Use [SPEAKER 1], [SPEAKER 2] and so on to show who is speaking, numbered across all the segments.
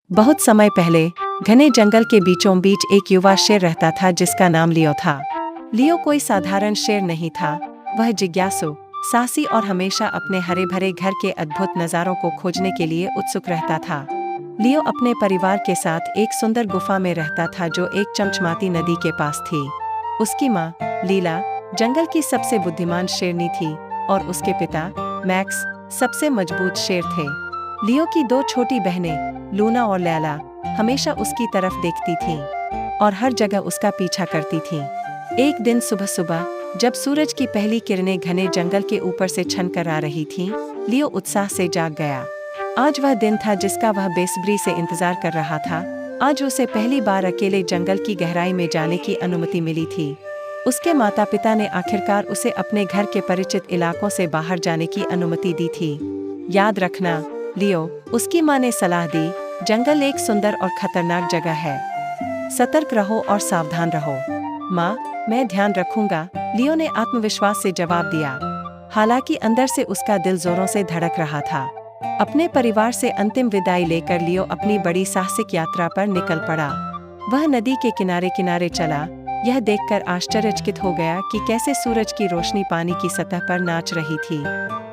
[SPEAKER 1] बहुत समय पहले घने जंगल के बीचों बीच एक युवा शेर रहता था जिसका नाम लियो था। लियो कोई साधारण शेर नहीं था। वह जिज्ञासु, साहसी और हमेशा अपने हरे भरे घर के अद्भुत नज़ारों को खोजने के लिए उत्सुक रहता था। लियो अपने परिवार के साथ एक सुंदर गुफा में रहता था जो एक चमचमाती नदी के पास थी। उसकी माँ लीला जंगल की सबसे बुद्धिमान शेरनी थी और उसके पिता मैक्स सबसे मजबूत शेर थे। लियो की दो छोटी बहनें लूना और लैला हमेशा उसकी तरफ देखती थीं और हर जगह उसका पीछा करती थीं। एक दिन सुबह सुबह जब सूरज की पहली किरणें घने जंगल के ऊपर से छनकर आ रही थीं, लियो उत्साह से जाग गया। आज वह दिन था जिसका वह बेसब्री से इंतजार कर रहा था। आज उसे पहली बार अकेले जंगल की गहराई में जाने की अनुमति मिली थी। उसके माता पिता ने आखिरकार उसे अपने घर के परिचित इलाकों से बाहर जाने की अनुमति दी थी। याद रखना लियो, उसकी माँ ने सलाह दी, जंगल एक सुंदर और खतरनाक जगह है। सतर्क रहो और सावधान रहो। माँ, मैं ध्यान रखूंगा, लियो ने आत्मविश्वास से जवाब दिया। हालांकि अंदर से उसका दिल जोरों से धड़क रहा था। अपने परिवार से अंतिम विदाई लेकर लियो अपनी बड़ी साहसिक यात्रा पर निकल पड़ा। वह नदी के किनारे किनारे चला, यह देखकर आश्चर्यचकित हो गया कि कैसे सूरज की रोशनी पानी की सतह पर नाच रही थी।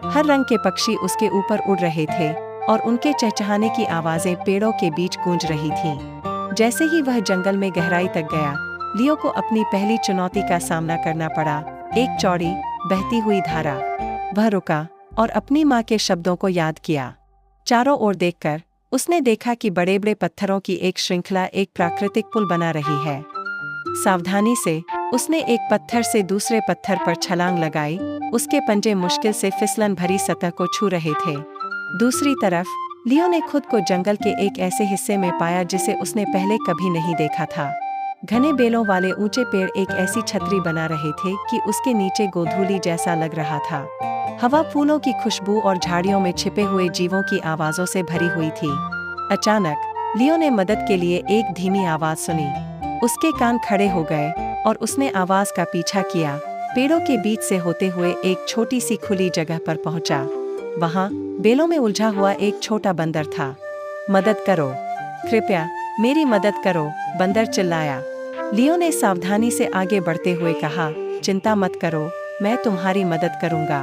[SPEAKER 1] हर रंग के पक्षी उसके ऊपर उड़ रहे थे और उनके चहचहाने की आवाजें पेड़ों के बीच गूंज रही थीं। जैसे ही वह जंगल में गहराई तक गया, लियो को अपनी पहली चुनौती का सामना करना पड़ा, एक चौड़ी बहती हुई धारा। वह रुका और अपनी माँ के शब्दों को याद किया। चारों ओर देखकर उसने देखा कि बड़े बड़े पत्थरों की एक श्रृंखला एक प्राकृतिक पुल बना रही है। सावधानी से उसने एक पत्थर से दूसरे पत्थर पर छलांग लगाई। उसके पंजे मुश्किल से फिसलन भरी सतह को छू रहे थे। दूसरी तरफ लियो ने खुद को जंगल के एक ऐसे हिस्से में पाया जिसे उसने पहले कभी नहीं देखा था। घने बेलों वाले ऊंचे पेड़ एक ऐसी छतरी बना रहे थे कि उसके नीचे गोधूली जैसा लग रहा था। हवा फूलों की खुशबू और झाड़ियों में छिपे हुए जीवों की आवाजों से भरी हुई थी। अचानक लियो ने मदद के लिए एक धीमी आवाज सुनी। उसके कान खड़े हो गए और उसने आवाज का पीछा किया। पेड़ों के बीच से होते हुए एक छोटी सी खुली जगह पर पहुंचा। वहां बेलों में उलझा हुआ एक छोटा बंदर था। मदद करो, कृपया मेरी मदद करो, बंदर चिल्लाया। लियो ने सावधानी से आगे बढ़ते हुए कहा, चिंता मत करो, मैं तुम्हारी मदद करूंगा।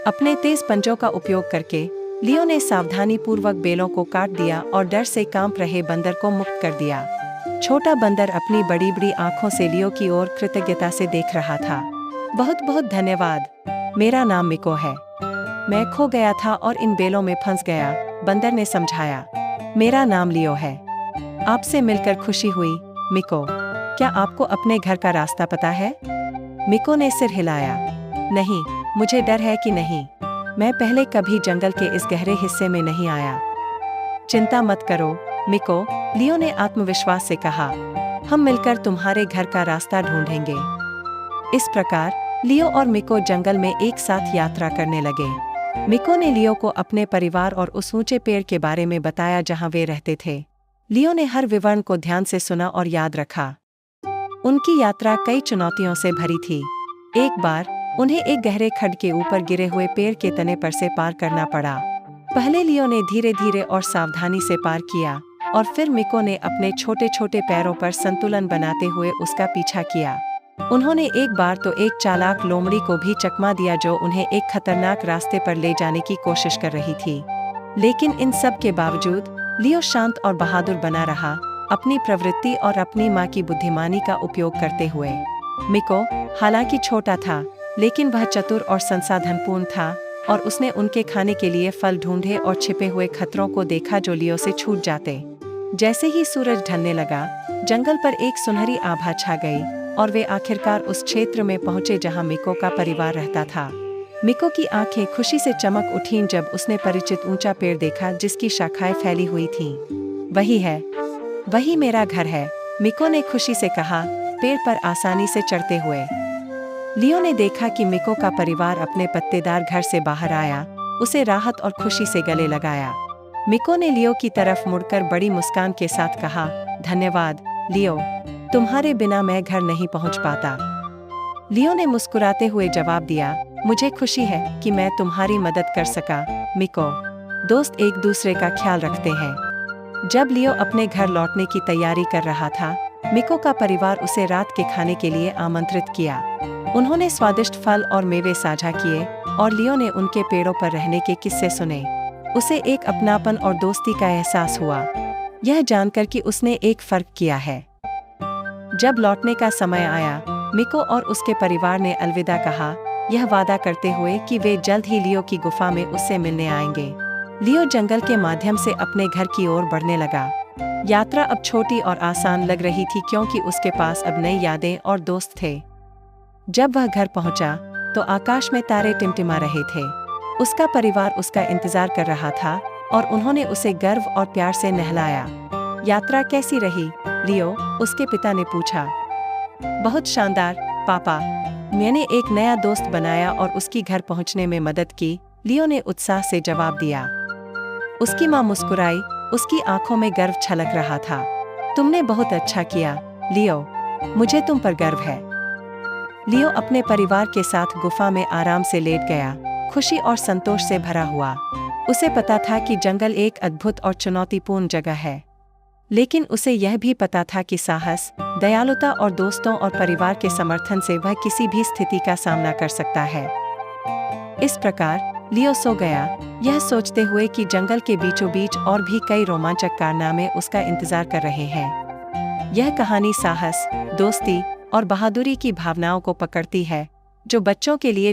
[SPEAKER 1] अपने तेज पंजों का उपयोग करके लियो ने सावधानी पूर्वक बेलों को काट दिया और डर से कांप रहे बंदर को मुक्त कर दिया। छोटा बंदर अपनी बड़ी बड़ी आंखों से लियो की ओर कृतज्ञता से देख रहा था। बहुत बहुत धन्यवाद, मेरा नाम मिको है। मैं खो गया था और इन बेलों में फंस गया, बंदर ने समझाया। मेरा नाम लियो है। आपसे मिलकर खुशी हुई, मिको। क्या आपको अपने घर का रास्ता पता है? मिको ने सिर हिलाया। नहीं, मुझे डर है कि नहीं। मैं पहले कभी जंगल के इस गहरे हिस्से में नहीं आया। चिंता मत करो, मिको, लियो ने आत्मविश्वास से कहा। हम मिलकर तुम्हारे घर का रास्ता ढूंढेंगे। इस प्रकार लियो और मिको जंगल में एक साथ यात्रा करने लगे। मिको ने लियो को अपने परिवार और उस ऊंचे पेड़ के बारे में बताया जहां वे रहते थे। लियो ने हर विवरण को ध्यान से सुना और याद रखा। उनकी यात्रा कई चुनौतियों से भरी थी। एक बार उन्हें एक गहरे खड्ड के ऊपर गिरे हुए पेड़ के तने पर से पार करना पड़ा। पहले लियो ने धीरे धीरे और सावधानी से पार किया और फिर मिको ने अपने छोटे छोटे पैरों पर संतुलन बनाते हुए उसका पीछा किया। उन्होंने एक बार तो एक चालाक लोमड़ी को भी चकमा दिया जो उन्हें एक खतरनाक रास्ते पर ले जाने की कोशिश कर रही थी। लेकिन इन सब के बावजूद लियो शांत और बहादुर बना रहा, अपनी प्रवृत्ति और अपनी माँ की बुद्धिमानी का उपयोग करते हुए। मिको हालांकि छोटा था, लेकिन वह चतुर और संसाधनपूर्ण था और उसने उनके खाने के लिए फल ढूंढे और छिपे हुए खतरों को देखा जो लियो से छूट जाते। जैसे ही सूरज ढलने लगा, जंगल पर एक सुनहरी आभा छा गई और वे आखिरकार उस क्षेत्र में पहुंचे जहां मिको का परिवार रहता था। मिको की आंखें खुशी से चमक उठीं जब उसने परिचित ऊंचा पेड़ देखा जिसकी शाखाएं फैली हुई थीं। वही है, वही मेरा घर है, मिको ने खुशी से कहा, पेड़ पर आसानी से चढ़ते हुए। लियो ने देखा कि मिको का परिवार अपने पत्तेदार घर से बाहर आया, उसे राहत और खुशी से गले लगाया। मिको ने लियो की तरफ मुड़कर बड़ी मुस्कान के साथ कहा, धन्यवाद लियो, तुम्हारे बिना मैं घर नहीं पहुंच पाता। लियो ने मुस्कुराते हुए जवाब दिया, मुझे खुशी है कि मैं तुम्हारी मदद कर सका, मिको। दोस्त एक दूसरे का ख्याल रखते हैं। जब लियो अपने घर लौटने की तैयारी कर रहा था, मिको का परिवार उसे रात के खाने के लिए आमंत्रित किया। उन्होंने स्वादिष्ट फल और मेवे साझा किए और लियो ने उनके पेड़ों पर रहने के किस्से सुने। उसे एक अपनापन और दोस्ती का एहसास हुआ, यह जानकर कि उसने एक फर्क किया है। जब लौटने का समय आया, मिको और उसके परिवार ने अलविदा कहा, यह वादा करते हुए कि वे जल्द ही लियो की गुफा में उससे मिलने आएंगे। लियो जंगल के माध्यम से अपने घर की ओर बढ़ने लगा। यात्रा अब छोटी और आसान लग रही थी क्योंकि उसके पास अब नई यादें और दोस्त थे। जब वह घर पहुंचा, तो आकाश में तारे टिमटिमा रहे थे। उसका परिवार उसका इंतजार कर रहा था और उन्होंने उसे गर्व और प्यार से नहलाया। यात्रा कैसी रही, लियो? उसके पिता ने पूछा। बहुत शानदार, पापा। मैंने एक नया दोस्त बनाया और उसकी घर पहुंचने में मदद की, लियो ने उत्साह से जवाब दिया। उसकी मां मुस्कुराई, उसकी आंखों में गर्व छलक रहा था। तुमने बहुत अच्छा किया, लियो। मुझे तुम पर गर्व है। लियो अपने परिवार के साथ गुफा में आराम से लेट गया, खुशी और संतोष से भरा हुआ। उसे पता था कि जंगल एक अद्भुत और चुनौतीपूर्ण जगह है, लेकिन उसे यह भी पता था कि साहस, दयालुता और दोस्तों और परिवार के समर्थन से वह किसी भी स्थिति का सामना कर सकता है। इस प्रकार लियो सो गया, यह सोचते हुए कि जंगल के बीचों बीच और भी कई रोमांचक कारनामे उसका इंतजार कर रहे हैं। यह कहानी साहस, दोस्ती और बहादुरी की भावनाओं को पकड़ती है, जो बच्चों के लिए